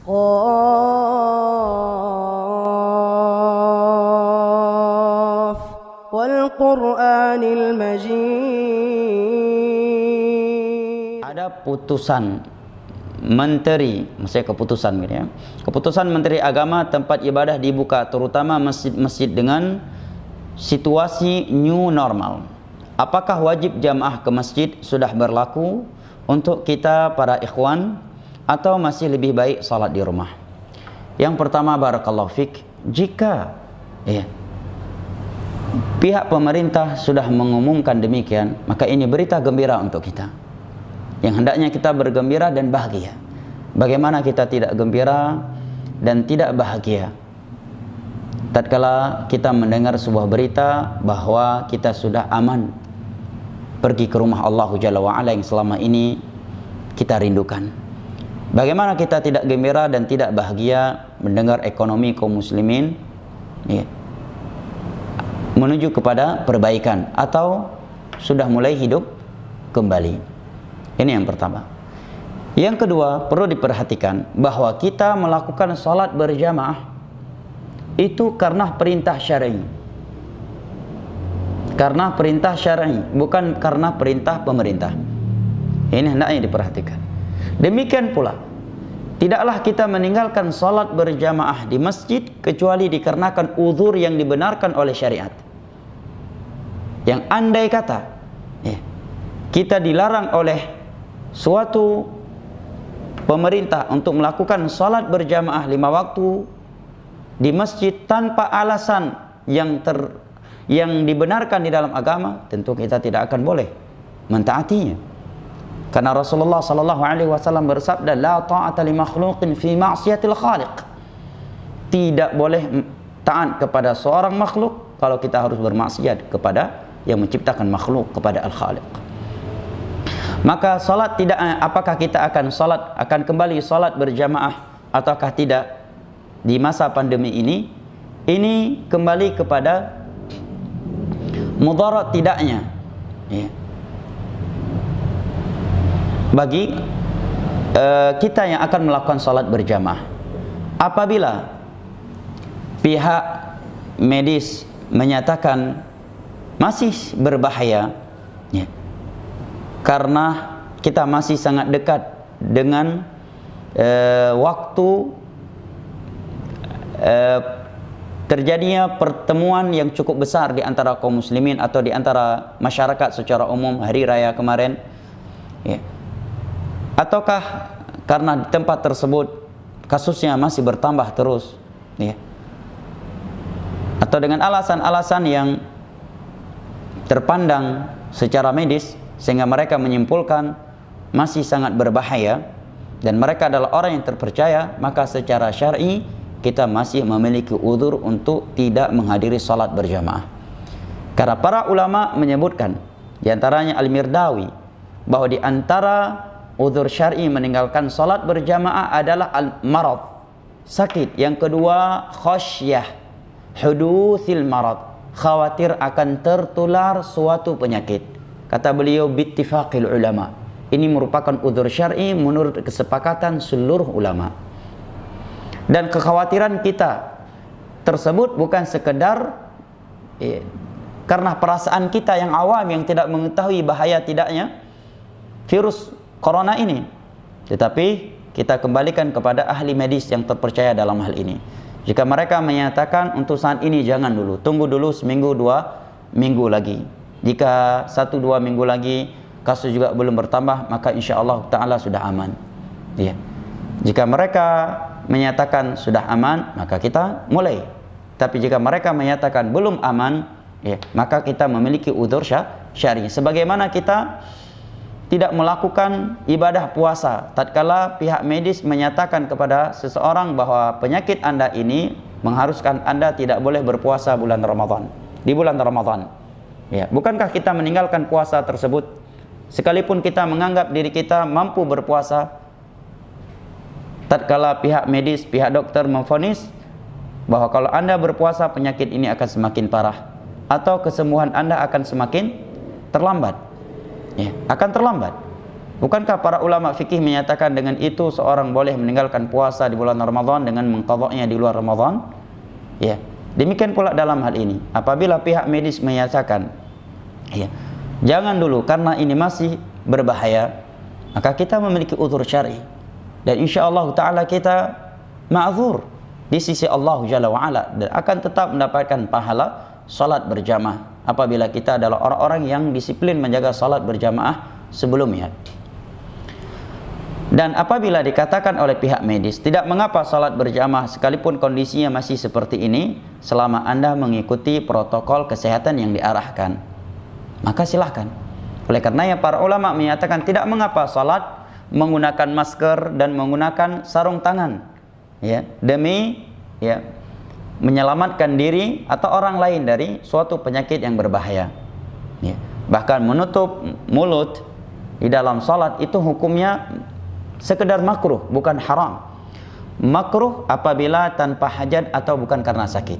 قاف والقرآن المجيد. Ada putusan menteri, maksudnya keputusan gitu ya. Keputusan Menteri Agama tempat ibadah dibuka, terutama masjid-masjid dengan situasi new normal. Apakah wajib jamaah ke masjid sudah berlaku untuk kita para ikhwan atau masih lebih baik salat di rumah? Yang pertama, barakallahu fik, jika pihak pemerintah sudah mengumumkan demikian, maka ini berita gembira untuk kita. Yang hendaknya kita bergembira dan bahagia. Bagaimana kita tidak gembira dan tidak bahagia tatkala kita mendengar sebuah berita bahwa kita sudah aman pergi ke rumah Allah Jalla wa'ala yang selama ini kita rindukan. Bagaimana kita tidak gembira dan tidak bahagia mendengar ekonomi kaum muslimin menuju kepada perbaikan atau sudah mulai hidup kembali. Ini yang pertama. Yang kedua, perlu diperhatikan bahwa kita melakukan salat berjamaah itu karena perintah syar'i. Karena perintah syar'i, bukan karena perintah pemerintah. Ini hendaknya diperhatikan. Demikian pula, tidaklah kita meninggalkan salat berjamaah di masjid kecuali dikarenakan uzur yang dibenarkan oleh syariat. Yang andai kata kita dilarang oleh suatu pemerintah untuk melakukan salat berjamaah 5 waktu di masjid tanpa alasan yang dibenarkan di dalam agama, tentu kita tidak akan boleh mentaatinya. Karena Rasulullah sallallahu alaihi wasallam bersabda, la ta'ata li makhluqin fi ma'siyatil khaliq. Tidak boleh taat kepada seorang makhluk kalau kita harus bermaksiat kepada yang menciptakan makhluk, kepada al-khaliq. Maka salat tidak, apakah kita akan kembali salat berjamaah ataukah tidak di masa pandemi ini? Ini kembali kepada mudarat tidaknya bagi kita yang akan melakukan salat berjamaah. Apabila pihak medis menyatakan masih berbahaya, karena kita masih sangat dekat dengan waktu terjadinya pertemuan yang cukup besar di antara kaum muslimin atau di antara masyarakat secara umum hari raya kemarin, ataukah karena di tempat tersebut kasusnya masih bertambah terus, atau dengan alasan-alasan yang terpandang secara medis sehingga mereka menyimpulkan masih sangat berbahaya dan mereka adalah orang yang terpercaya, maka secara syar'i kita masih memiliki uzur untuk tidak menghadiri salat berjamaah. Karena para ulama menyebutkan, di antaranya Al-Mirdawi, bahwa di antara uzur syar'i meninggalkan salat berjamaah adalah al-marad, sakit. Yang kedua, khasyah hudutsil marad, khawatir akan tertular suatu penyakit. Kata beliau, bittifaqil ulama, ini merupakan uzur syar'i menurut kesepakatan seluruh ulama. Dan kekhawatiran kita tersebut bukan sekedar karena perasaan kita yang awam yang tidak mengetahui bahaya tidaknya virus corona ini, tetapi kita kembalikan kepada ahli medis yang terpercaya dalam hal ini. Jika mereka menyatakan untuk saat ini jangan dulu, tunggu dulu seminggu 2 minggu lagi. Jika 1-2 minggu lagi kasus juga belum bertambah, maka insya Allah ta'ala sudah aman. Jika mereka menyatakan sudah aman, maka kita mulai. Tapi jika mereka menyatakan belum aman, maka kita memiliki uzur syar'i. Sebagaimana kita tidak melakukan ibadah puasa tatkala pihak medis menyatakan kepada seseorang bahwa penyakit Anda ini mengharuskan Anda tidak boleh berpuasa di bulan Ramadan. Bukankah kita meninggalkan puasa tersebut sekalipun kita menganggap diri kita mampu berpuasa tatkala pihak medis, pihak dokter memvonis bahwa kalau Anda berpuasa penyakit ini akan semakin parah atau kesembuhan Anda akan semakin terlambat, akan terlambat. Bukankah para ulama fikih menyatakan dengan itu seorang boleh meninggalkan puasa di bulan Ramadan dengan mengqadha'nya di luar Ramadan? Ya. Demikian pula dalam hal ini, apabila pihak medis menyatakan, ya, jangan dulu karena ini masih berbahaya, maka kita memiliki uzur syar'i dan insyaallah taala kita ma'dzur di sisi Allah Jalla wa Ala dan akan tetap mendapatkan pahala salat berjamaah apabila kita adalah orang-orang yang disiplin menjaga salat berjamaah sebelumnya. Dan apabila dikatakan oleh pihak medis tidak mengapa salat berjamaah sekalipun kondisinya masih seperti ini selama Anda mengikuti protokol kesehatan yang diarahkan, maka silahkan. Oleh karenanya para ulama menyatakan tidak mengapa salat menggunakan masker dan menggunakan sarung tangan, ya, demi ya menyelamatkan diri atau orang lain dari suatu penyakit yang berbahaya. Ya. Bahkan menutup mulut di dalam salat itu hukumnya sekedar makruh, bukan haram. Makruh apabila tanpa hajat atau bukan karena sakit.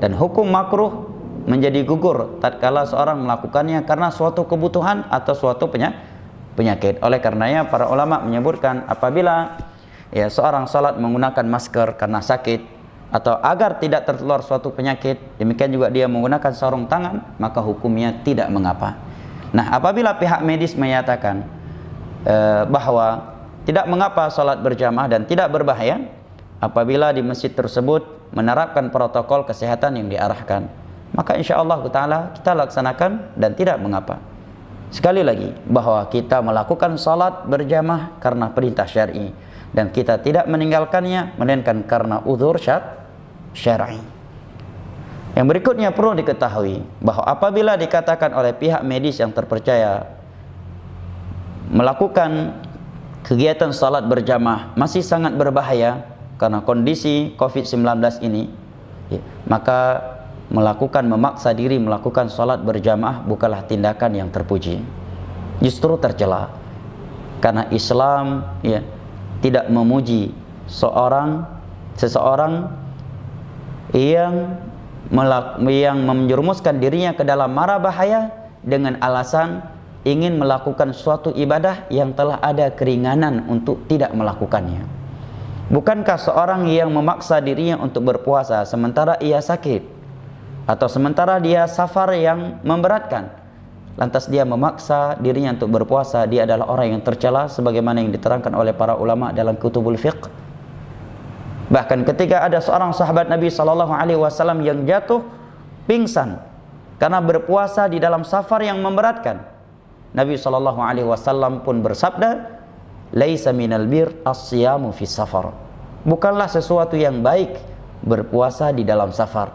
Dan hukum makruh menjadi gugur tatkala seorang melakukannya karena suatu kebutuhan atau suatu penyakit. Oleh karenanya para ulama menyebutkan apabila ya seorang salat menggunakan masker karena sakit atau agar tidak tertular suatu penyakit, demikian juga dia menggunakan sarung tangan, maka hukumnya tidak mengapa. Nah, apabila pihak medis menyatakan bahwa tidak mengapa salat berjamaah dan tidak berbahaya apabila di masjid tersebut menerapkan protokol kesehatan yang diarahkan, maka insyaallah taala kita laksanakan dan tidak mengapa. Sekali lagi bahwa kita melakukan salat berjamaah karena perintah syar'i dan kita tidak meninggalkannya melainkan karena uzur syar'i. Yang berikutnya perlu diketahui bahwa apabila dikatakan oleh pihak medis yang terpercaya melakukan kegiatan salat berjamaah masih sangat berbahaya karena kondisi COVID-19 ini, ya, maka memaksa diri melakukan salat berjamaah bukanlah tindakan yang terpuji, justru tercela. Karena Islam ya tidak memuji seseorang yang menjerumuskan dirinya ke dalam mara bahaya dengan alasan ingin melakukan suatu ibadah yang telah ada keringanan untuk tidak melakukannya. Bukankah seorang yang memaksa dirinya untuk berpuasa sementara ia sakit atau sementara dia safar yang memberatkan, lantas dia memaksa dirinya untuk berpuasa, dia adalah orang yang tercela sebagaimana yang diterangkan oleh para ulama dalam kutubul fiqh. Bahkan ketika ada seorang sahabat Nabi SAW yang jatuh pingsan karena berpuasa di dalam safar yang memberatkan, Nabi SAW pun bersabda, "Laisa minal bir as-siyamu fi safar." Bukanlah sesuatu yang baik berpuasa di dalam safar.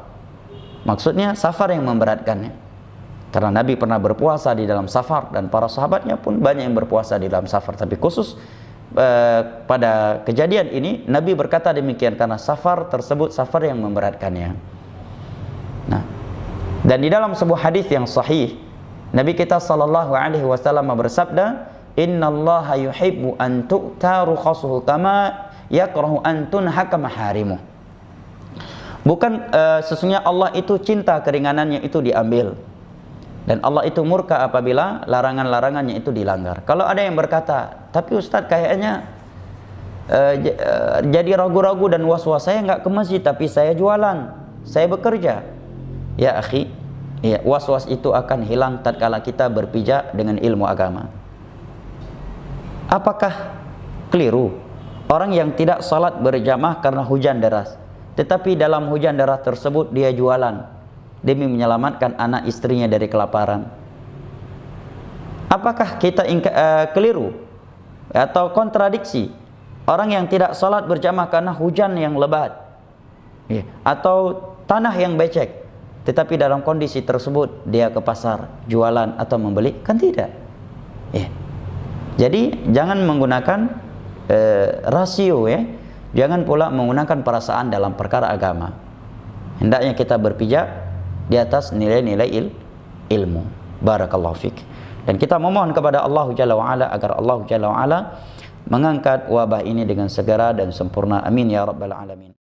Maksudnya safar yang memberatkannya. Karena Nabi pernah berpuasa di dalam safar dan para sahabatnya pun banyak yang berpuasa di dalam safar. Tapi khusus pada kejadian ini Nabi berkata demikian karena safar tersebut safar yang memberatkannya. Nah, dan di dalam sebuah hadis yang sahih Nabi kita sallallahu alaihi wasallam bersabda, "Innallaha yuhibbu an tu'ta rukhasuhu kama yakrahu an tunhaka maharimuh." Bukan sesungguhnya Allah itu cinta keringanannya itu diambil. Dan Allah itu murka apabila larangan-larangannya itu dilanggar. Kalau ada yang berkata, "Tapi Ustadz kayaknya jadi ragu-ragu dan was-was, saya nggak ke masjid tapi saya jualan, saya bekerja." Ya akhi, ya, was-was itu akan hilang tatkala kita berpijak dengan ilmu agama. Apakah keliru orang yang tidak salat berjamaah karena hujan deras, tetapi dalam hujan deras tersebut dia jualan demi menyelamatkan anak istrinya dari kelaparan? Apakah kita keliru atau kontradiksi orang yang tidak salat berjamaah karena hujan yang lebat, ya, atau tanah yang becek, tetapi dalam kondisi tersebut dia ke pasar jualan atau membeli? Kan tidak, ya. Jadi jangan menggunakan rasio, ya. Jangan pula menggunakan perasaan dalam perkara agama. Hendaknya kita berpijak di atas nilai-nilai ilmu. Barakallahu fik. Dan kita memohon kepada Allah Jalla wa'ala agar Allah Jalla wa'ala mengangkat wabah ini dengan segera dan sempurna. Amin ya rabbal alamin.